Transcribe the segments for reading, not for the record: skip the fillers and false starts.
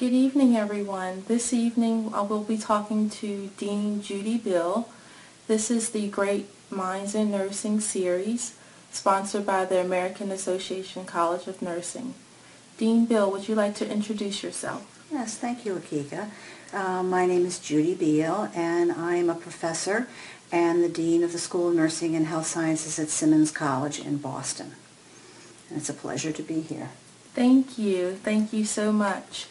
Good evening, everyone. This evening I will be talking to Dean Judy Beal. This is the Great Minds in Nursing series, sponsored by the American Association College of Nursing. Dean Beal, would you like to introduce yourself? Yes, thank you, Akeeka. My name is Judy Beal, and I am a professor and the Dean of the School of Nursing and Health Sciences at Simmons College in Boston. And it's a pleasure to be here. Thank you. Thank you so much.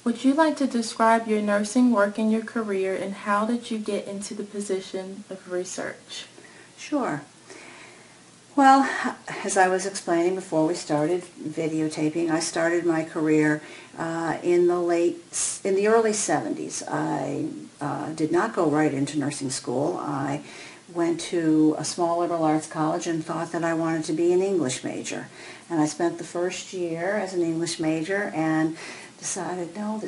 Would you like to describe your nursing work and your career, and how did you get into the position of research? Sure. Well, as I was explaining before we started videotaping, I started my career in the early 70s. I did not go right into nursing school. I went to a small liberal arts college and thought that I wanted to be an English major. And I spent the first year as an English major and decided, no,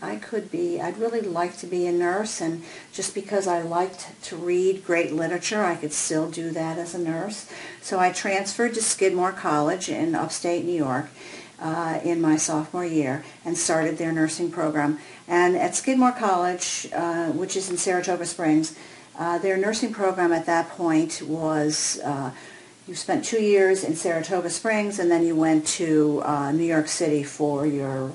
I'd really like to be a nurse, and just because I liked to read great literature, I could still do that as a nurse. So I transferred to Skidmore College in upstate New York in my sophomore year and started their nursing program. And at Skidmore College, which is in Saratoga Springs, their nursing program at that point was you spent 2 years in Saratoga Springs, and then you went to New York City for your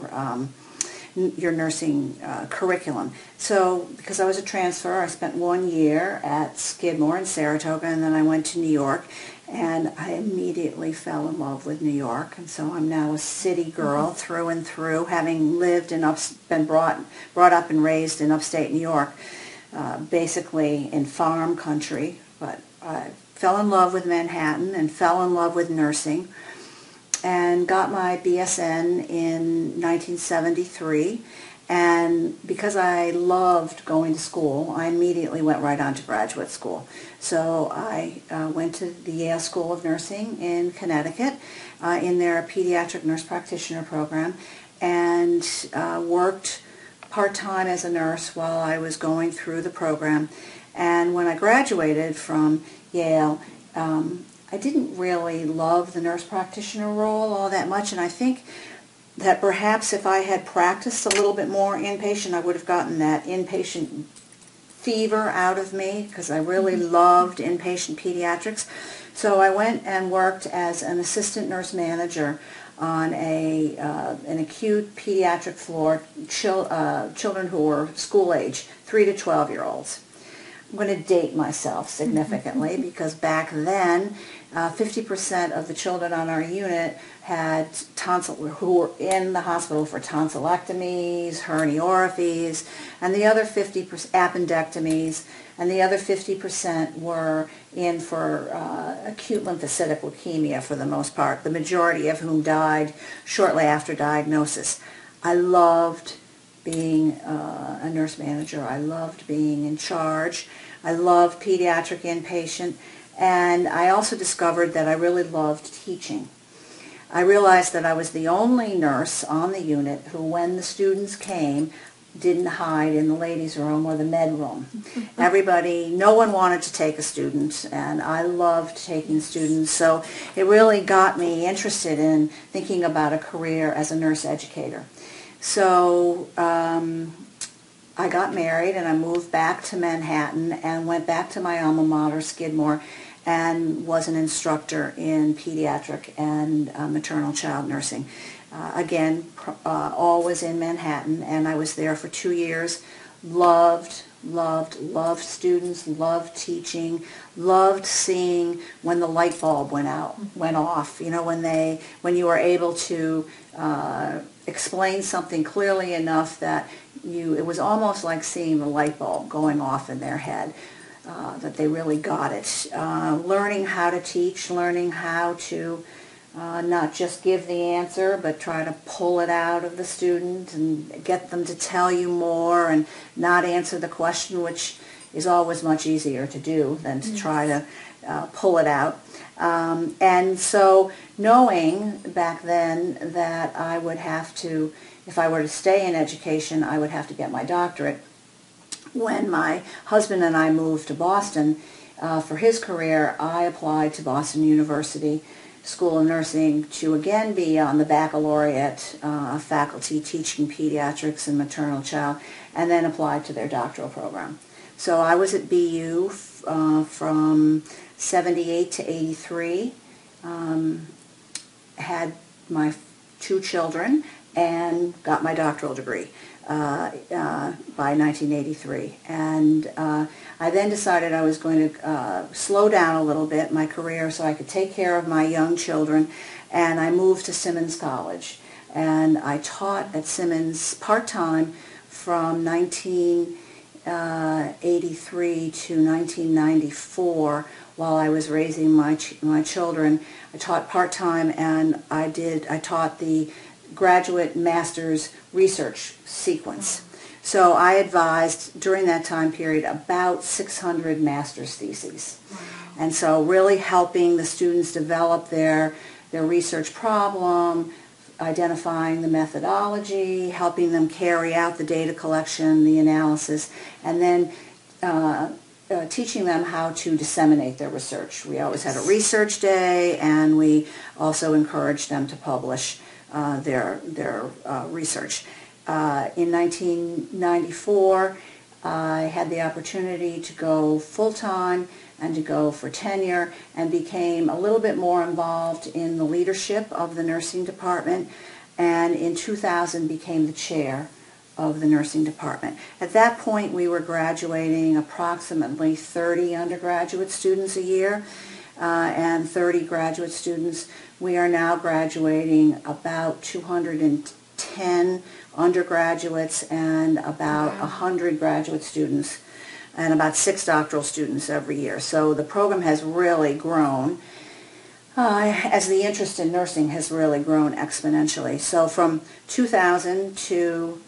nursing curriculum. So because I was a transfer, I spent 1 year at Skidmore in Saratoga, and then I went to New York, and I immediately fell in love with New York. And so I'm now a city girl through and through, having lived and been brought up and raised in upstate New York, basically in farm country. But I fell in love with Manhattan and fell in love with nursing, and got my BSN in 1973. And because I loved going to school, I immediately went right on to graduate school. So I went to the Yale School of Nursing in Connecticut in their pediatric nurse practitioner program, and worked part-time as a nurse while I was going through the program. And when I graduated from Yale, I didn't really love the nurse practitioner role all that much, and I think that perhaps if I had practiced a little bit more inpatient, I would have gotten that inpatient fever out of me, because I really loved inpatient pediatrics. So I went and worked as an assistant nurse manager on an acute pediatric floor, children who were school age, 3 to 12-year-olds. I'm going to date myself significantly because back then 50% of the children on our unit had who were in the hospital for tonsillectomies, herniorrhaphies, and the other 50% appendectomies, and the other 50% were in for acute lymphocytic leukemia for the most part, the majority of whom died shortly after diagnosis. I loved being a nurse manager. I loved being in charge. I loved pediatric inpatient, and I also discovered that I really loved teaching. I realized that I was the only nurse on the unit who, when the students came, didn't hide in the ladies' room or the med room. No one wanted to take a student, and I loved taking students, so it really got me interested in thinking about a career as a nurse educator. So I got married, and I moved back to Manhattan and went back to my alma mater, Skidmore, and was an instructor in pediatric and maternal child nursing. Again, always in Manhattan, and I was there for 2 years. Loved students, loved teaching, loved seeing when the light bulb went off. You know, when you were able to explain something clearly enough that it was almost like seeing the light bulb going off in their head, that they really got it. Learning how to teach, learning how to not just give the answer, but try to pull it out of the student and get them to tell you more and not answer the question, which is always much easier to do than to try to pull it out. And so knowing back then that I would have to, if I were to stay in education, I would have to get my doctorate. When my husband and I moved to Boston for his career, I applied to Boston University School of Nursing to again be on the baccalaureate faculty teaching pediatrics and maternal child, and then applied to their doctoral program. So I was at BU from 78 to 83, had my 2 children, and got my doctoral degree by 1983. And I then decided I was going to slow down a little bit my career so I could take care of my young children, and I moved to Simmons College. And I taught at Simmons part-time from 1983 to 1994 while I was raising my children. I taught part-time, and I taught the graduate master's research sequence. So I advised during that time period about 600 master's theses. Wow. And so really helping the students develop their research problem, identifying the methodology, helping them carry out the data collection, the analysis, and then teaching them how to disseminate their research. We always had a research day, and we also encouraged them to publish their research. In 1994, I had the opportunity to go full-time and to go for tenure, and became a little bit more involved in the leadership of the nursing department, and in 2000 became the chair of the nursing department. At that point, we were graduating approximately 30 undergraduate students a year and 30 graduate students. We are now graduating about 210 undergraduates and about 100 graduate students, and about 6 doctoral students every year. So the program has really grown as the interest in nursing has really grown exponentially. So from 2000 to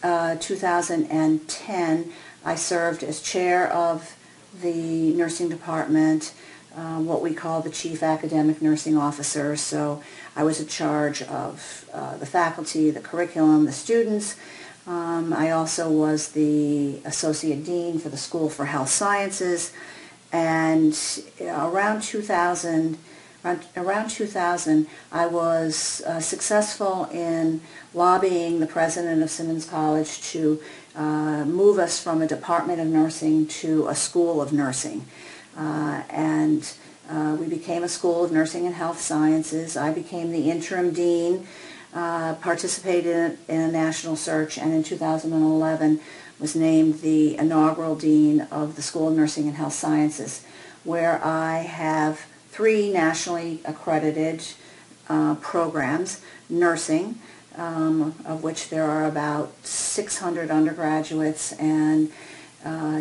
2010, I served as chair of the nursing department, what we call the chief academic nursing officer. So I was in charge of the faculty, the curriculum, the students. I also was the associate dean for the School for Health Sciences, and around 2000, I was successful in lobbying the president of Simmons College to move us from a department of nursing to a school of nursing. We became a School of Nursing and Health Sciences. I became the interim dean, participated in a national search, and in 2011 was named the inaugural dean of the School of Nursing and Health Sciences, where I have 3 nationally accredited programs: nursing, of which there are about 600 undergraduates and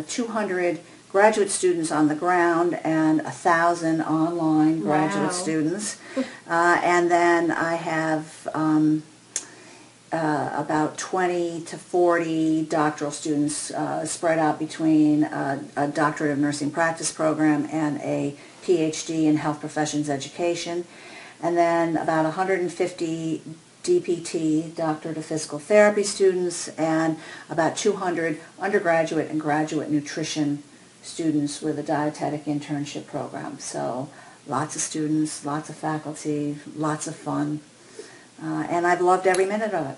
200 graduate students on the ground and 1,000 online graduate students. And then I have about 20 to 40 doctoral students spread out between a Doctorate of Nursing Practice program and a PhD in Health Professions Education. And then about 150 DPT, Doctorate of Physical Therapy students, and about 200 undergraduate and graduate nutrition students with a dietetic internship program. So lots of students, lots of faculty, lots of fun, and I've loved every minute of it.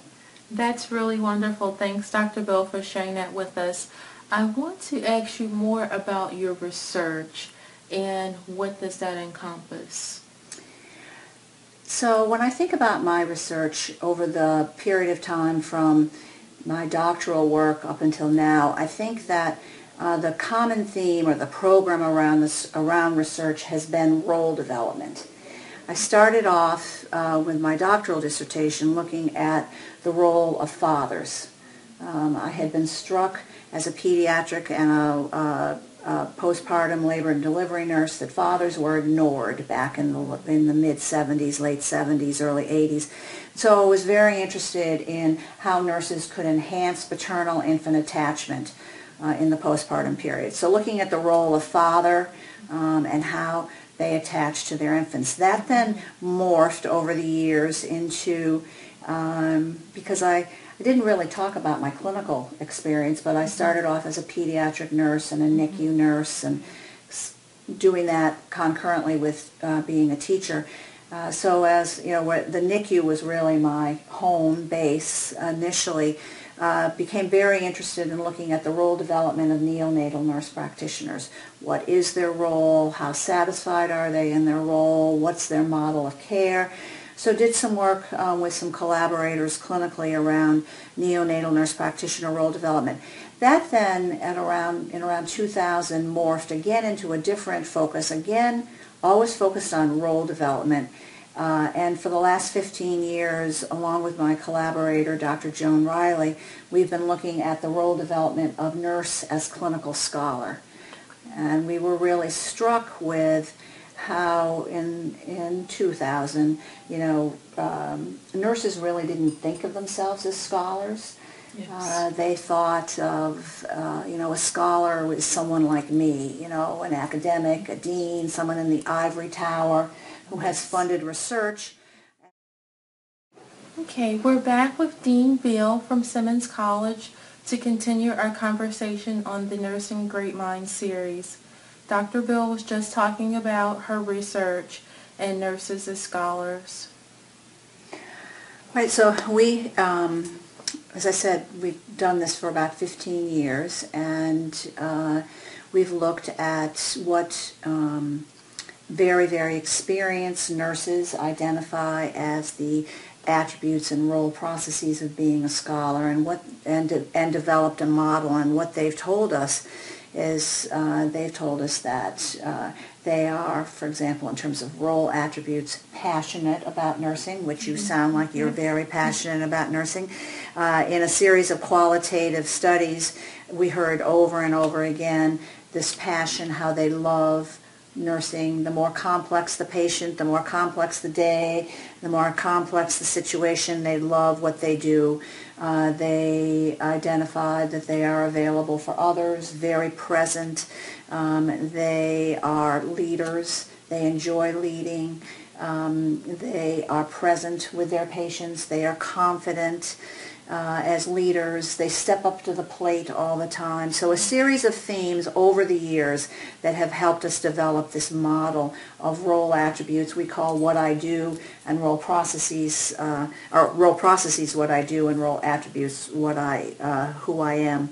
That's really wonderful. Thanks, Dr. Beal, for sharing that with us. I want to ask you more about your research and what does that encompass? So when I think about my research over the period of time from my doctoral work up until now, I think that the common theme or the program around research has been role development. I started off with my doctoral dissertation looking at the role of fathers. I had been struck as a pediatric and a postpartum labor and delivery nurse that fathers were ignored back in the mid-70s, late 70s, early 80s. So I was very interested in how nurses could enhance paternal-infant attachment in the postpartum period. So looking at the role of father and how they attach to their infants. That then morphed over the years into, because I didn't really talk about my clinical experience, but I started off as a pediatric nurse and a NICU nurse and doing that concurrently with being a teacher. So as you know, the NICU was really my home base initially. Became very interested in looking at the role development of neonatal nurse practitioners. What is their role? How satisfied are they in their role? What's their model of care? So did some work with some collaborators clinically around neonatal nurse practitioner role development. That then, in around 2000, morphed again into a different focus, again, always focused on role development. And for the last 15 years, along with my collaborator, Dr. Joan Riley, we've been looking at the role development of nurse as clinical scholar. And we were really struck with how in 2000, nurses really didn't think of themselves as scholars. Yes. They thought of, a scholar was someone like me, an academic, a dean, someone in the ivory tower who has funded research. Okay, we're back with Dean Beal from Simmons College to continue our conversation on the Nursing Great Minds series. Dr. Beal was just talking about her research and nurses as scholars. Right, so we, as I said, we've done this for about 15 years, and we've looked at what very, very experienced nurses identify as the attributes and role processes of being a scholar, and developed a model. And what they've told us is they've told us that they are, for example, in terms of role attributes, passionate about nursing, which you sound like you're very passionate about nursing. In a series of qualitative studies, we heard over and over again this passion, how they love nursing. The more complex the patient, the more complex the day, the more complex the situation, they love what they do. They identified that they are available for others, very present. They are leaders. They enjoy leading. They are present with their patients. They are confident as leaders. They step up to the plate all the time. So a series of themes over the years that have helped us develop this model of role attributes we call what I do, and role processes, or role processes what I do, and role attributes who I am.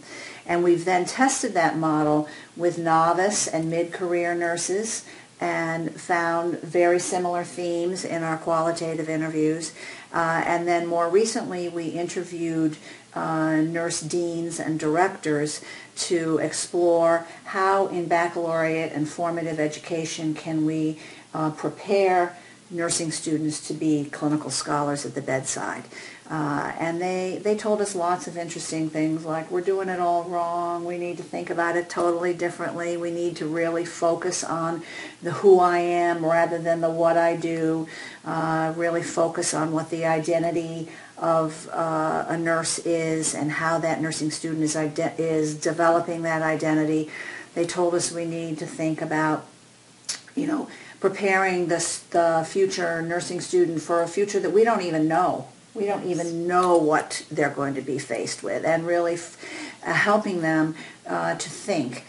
And we've then tested that model with novice and mid-career nurses and found very similar themes in our qualitative interviews. And then more recently, we interviewed nurse deans and directors to explore how in baccalaureate and formative education can we prepare nursing students to be clinical scholars at the bedside. And they told us lots of interesting things, like we're doing it all wrong, we need to think about it totally differently, we need to really focus on the who I am rather than the what I do, really focus on what the identity of a nurse is and how that nursing student is developing that identity. They told us we need to think about, preparing the future nursing student for a future that we don't even know. We don't even know what they're going to be faced with, and really helping them to think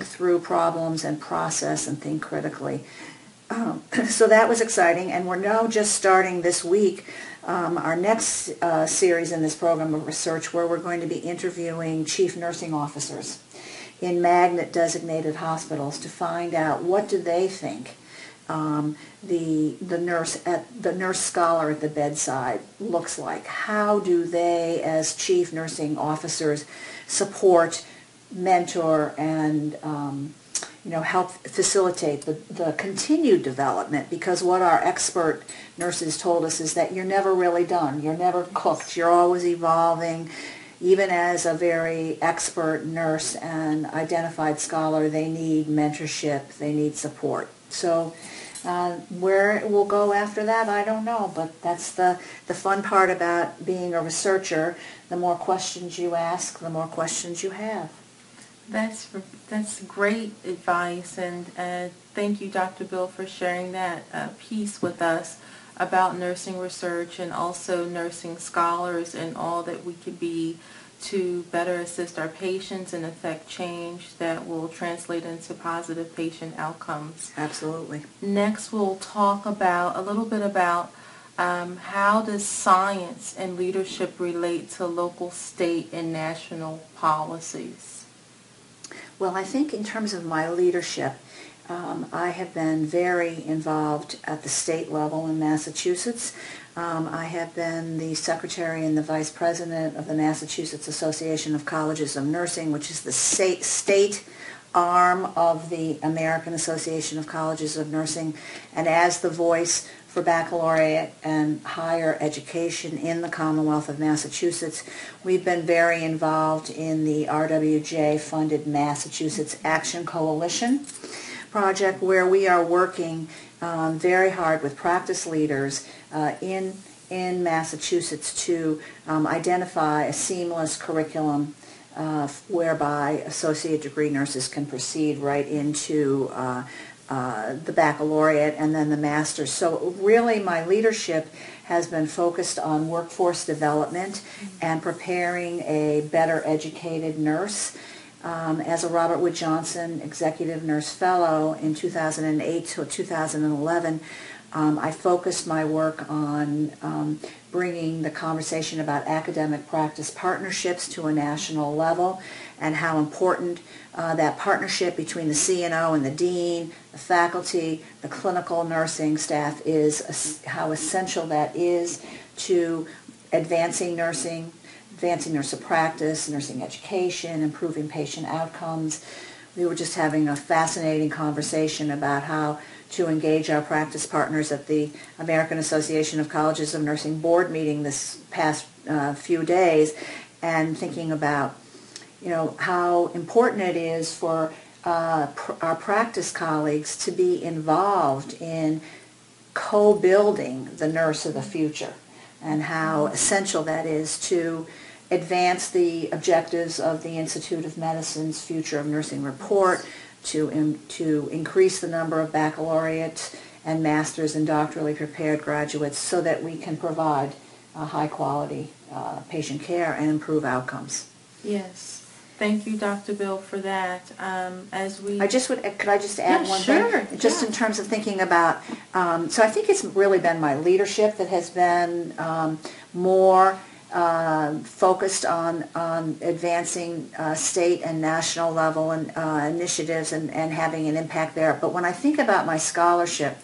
through problems and process and think critically. So that was exciting, and we're now just starting this week our next series in this program of research, where we're going to be interviewing chief nursing officers in magnet-designated hospitals to find out what do they think the nurse scholar at the bedside looks like. How do they, as chief nursing officers, support, mentor, and help facilitate the continued development? Because what our expert nurses told us is that you're never really done. You're never cooked. You're always evolving. Even as a very expert nurse and identified scholar, they need mentorship. They need support. So where it will go after that, I don't know, but that's the fun part about being a researcher. The more questions you ask, the more questions you have. That's great advice, and thank you, Dr. Bill, for sharing that piece with us about nursing research and also nursing scholars and all that we could be to better assist our patients and affect change that will translate into positive patient outcomes. Absolutely. Next, we'll talk about a little bit about how does science and leadership relate to local, state, and national policies? Well, I think in terms of my leadership, I have been very involved at the state level in Massachusetts. I have been the secretary and the vice president of the Massachusetts Association of Colleges of Nursing, which is the state arm of the American Association of Colleges of Nursing, and as the voice for baccalaureate and higher education in the Commonwealth of Massachusetts, we've been very involved in the RWJ-funded Massachusetts Action Coalition project, where we are working very hard with practice leaders in Massachusetts to identify a seamless curriculum whereby associate degree nurses can proceed right into the baccalaureate and then the master's. So really my leadership has been focused on workforce development and preparing a better educated nurse. As a Robert Wood Johnson Executive Nurse Fellow in 2008 to 2011, I focused my work on bringing the conversation about academic practice partnerships to a national level, and how important that partnership between the CNO and the dean, the faculty, the clinical nursing staff is, how essential that is to advancing nursing nurse practice, nursing education, improving patient outcomes. We were just having a fascinating conversation about how to engage our practice partners at the American Association of Colleges of Nursing board meeting this past few days, and thinking about, how important it is for our practice colleagues to be involved in co-building the nurse of the future, and how essential that is to advance the objectives of the Institute of Medicine's Future of Nursing report, to increase the number of baccalaureate and master's and doctorally prepared graduates, so that we can provide high quality patient care and improve outcomes. Yes. Thank you, Dr. Beal, for that. Could I just add one thing? Sure. Just in terms of thinking about, so I think it's really been my leadership that has been more focused on advancing state and national level and initiatives and having an impact there. But when I think about my scholarship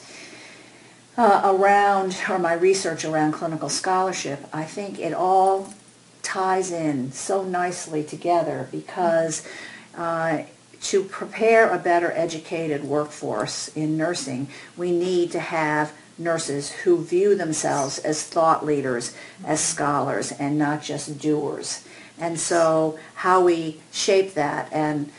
my research around clinical scholarship, I think it all ties in so nicely together, because to prepare a better educated workforce in nursing, we need to have nurses who view themselves as thought leaders, as scholars, and not just doers. And so how we shape that and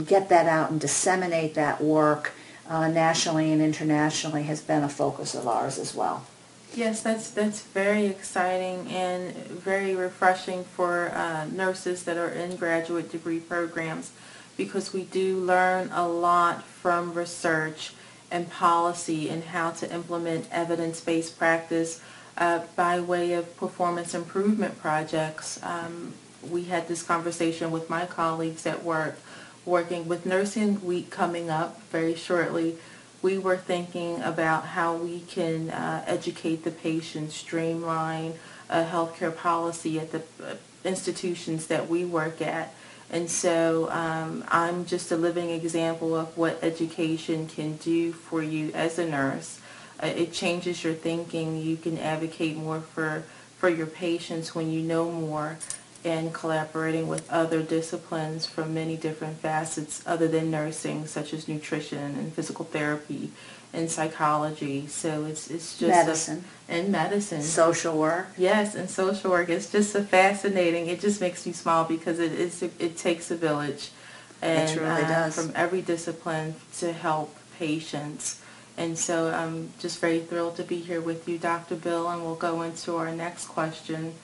get that out and disseminate that work nationally and internationally has been a focus of ours as well. Yes, that's very exciting and very refreshing for nurses that are in graduate degree programs, because we do learn a lot from research and policy and how to implement evidence-based practice by way of performance improvement projects. We had this conversation with my colleagues at work, working with Nursing Week coming up very shortly. We were thinking about how we can educate the patient, streamline healthcare policy at the institutions that we work at. And so I'm just a living example of what education can do for you as a nurse. It changes your thinking. You can advocate more for your patients when you know more, and collaborating with other disciplines from many different facets other than nursing, such as nutrition and physical therapy and psychology. So it's just medicine. Medicine. Social work. Yes, and social work. It's just so fascinating. It just makes me smile, because it takes a village. And, it really does. From every discipline to help patients. And so I'm just very thrilled to be here with you, Dr. Beal, and we'll go into our next question.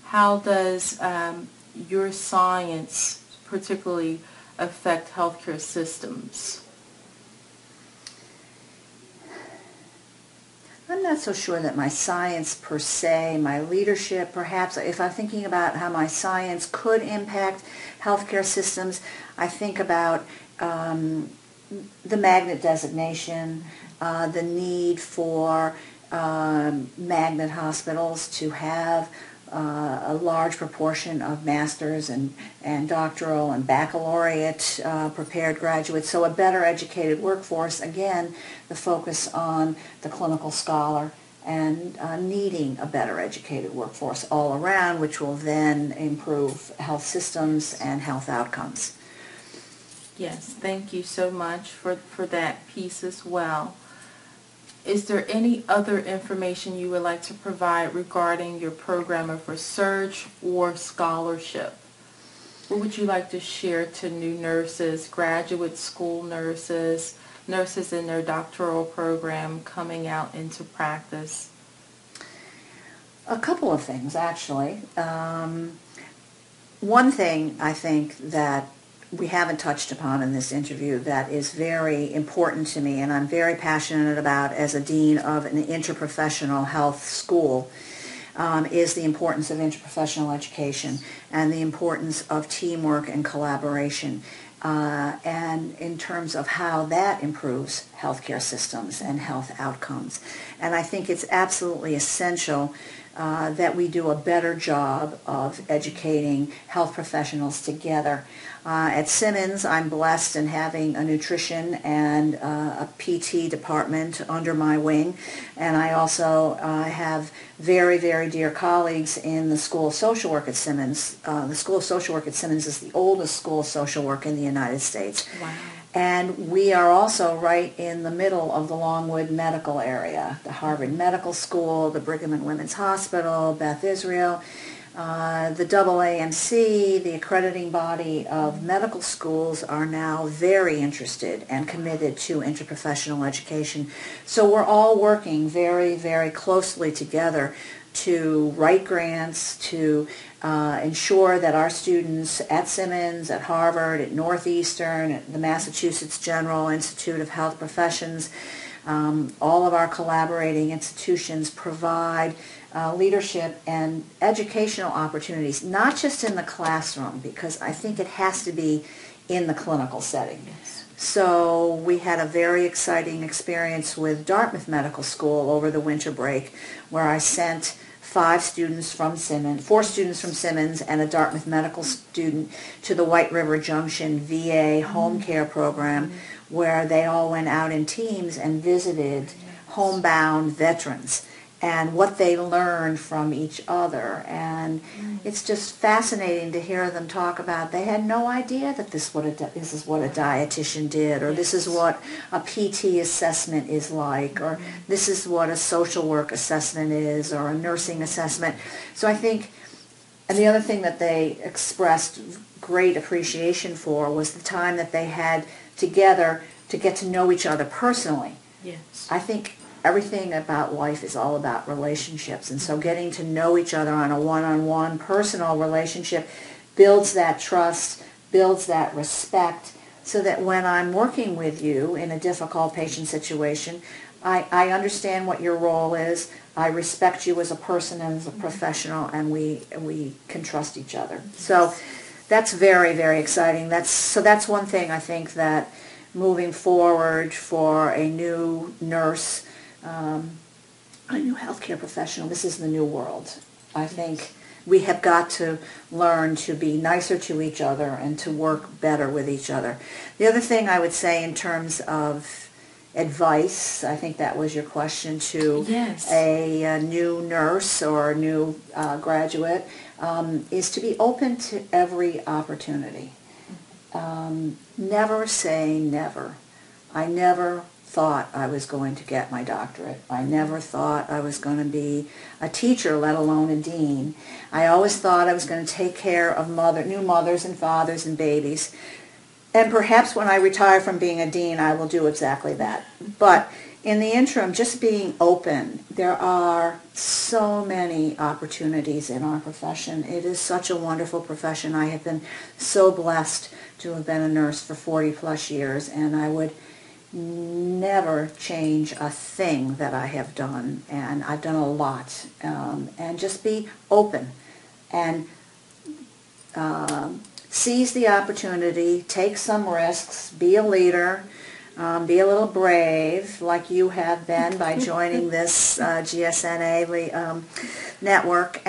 How does your science particularly affect healthcare systems? I'm not so sure that my science per se, my leadership perhaps, if I'm thinking about how my science could impact healthcare systems, I think about the magnet designation, the need for magnet hospitals to have a large proportion of master's and doctoral and baccalaureate prepared graduates, so a better educated workforce. Again, the focus on the clinical scholar and needing a better educated workforce all around, which will then improve health systems and health outcomes. Yes, thank you so much for that piece as well. Is there any other information you would like to provide regarding your program of research or scholarship? What would you like to share to new nurses, graduate school nurses, nurses in their doctoral program coming out into practice? A couple of things, actually. One thing I think that we haven't touched upon in this interview that is very important to me and I'm very passionate about as a dean of an interprofessional health school is the importance of interprofessional education and the importance of teamwork and collaboration and in terms of how that improves healthcare systems and health outcomes. And I think it's absolutely essential that we do a better job of educating health professionals together. At Simmons, I'm blessed in having a nutrition and a PT department under my wing, and I also have very, very dear colleagues in the School of Social Work at Simmons. The School of Social Work at Simmons is the oldest school of social work in the United States. Wow. And we are also right in the middle of the Longwood medical area, the Harvard Medical School, the Brigham and Women's Hospital, Beth Israel, the AAMC, the accrediting body of medical schools are now very interested and committed to interprofessional education. So we're all working very, very closely together to write grants, to ensure that our students at Simmons, at Harvard, at Northeastern, at the Massachusetts General Institute of Health Professions, all of our collaborating institutions provide leadership and educational opportunities, not just in the classroom, because I think it has to be in the clinical setting. Yes. So we had a very exciting experience with Dartmouth Medical School over the winter break where I sent 4 students from Simmons and a Dartmouth medical student to the White River Junction VA home care program where they all went out in teams and visited homebound veterans and what they learned from each other. And it's just fascinating to hear them talk about they had no idea that this is what a dietitian did, or this is what a PT assessment is like, or this is what a social work assessment is, or a nursing assessment. So I think, and the other thing that they expressed great appreciation for was the time that they had together to get to know each other personally. Yes. I think everything about life is all about relationships, and so getting to know each other on a one-on-one personal relationship builds that trust, builds that respect, so that when I'm working with you in a difficult patient situation, I understand what your role is, I respect you as a person and as a professional, and we can trust each other. So that's very, very exciting. That's one thing I think that moving forward for a new nurse, a new healthcare professional, this is the new world. I think we have got to learn to be nicer to each other and to work better with each other. The other thing I would say in terms of advice, I think that was your question, to a new nurse or a new graduate, is to be open to every opportunity. Never say never. I never thought I was going to get my doctorate. I never thought I was going to be a teacher, let alone a dean. I always thought I was going to take care of new mothers and fathers and babies. And perhaps when I retire from being a dean, I will do exactly that. But in the interim, just being open. There are so many opportunities in our profession. It is such a wonderful profession. I have been so blessed to have been a nurse for 40 plus years, and I would never change a thing that I have done, and I've done a lot, and just be open and seize the opportunity, take some risks, be a leader, be a little brave like you have been by joining this GSNA network.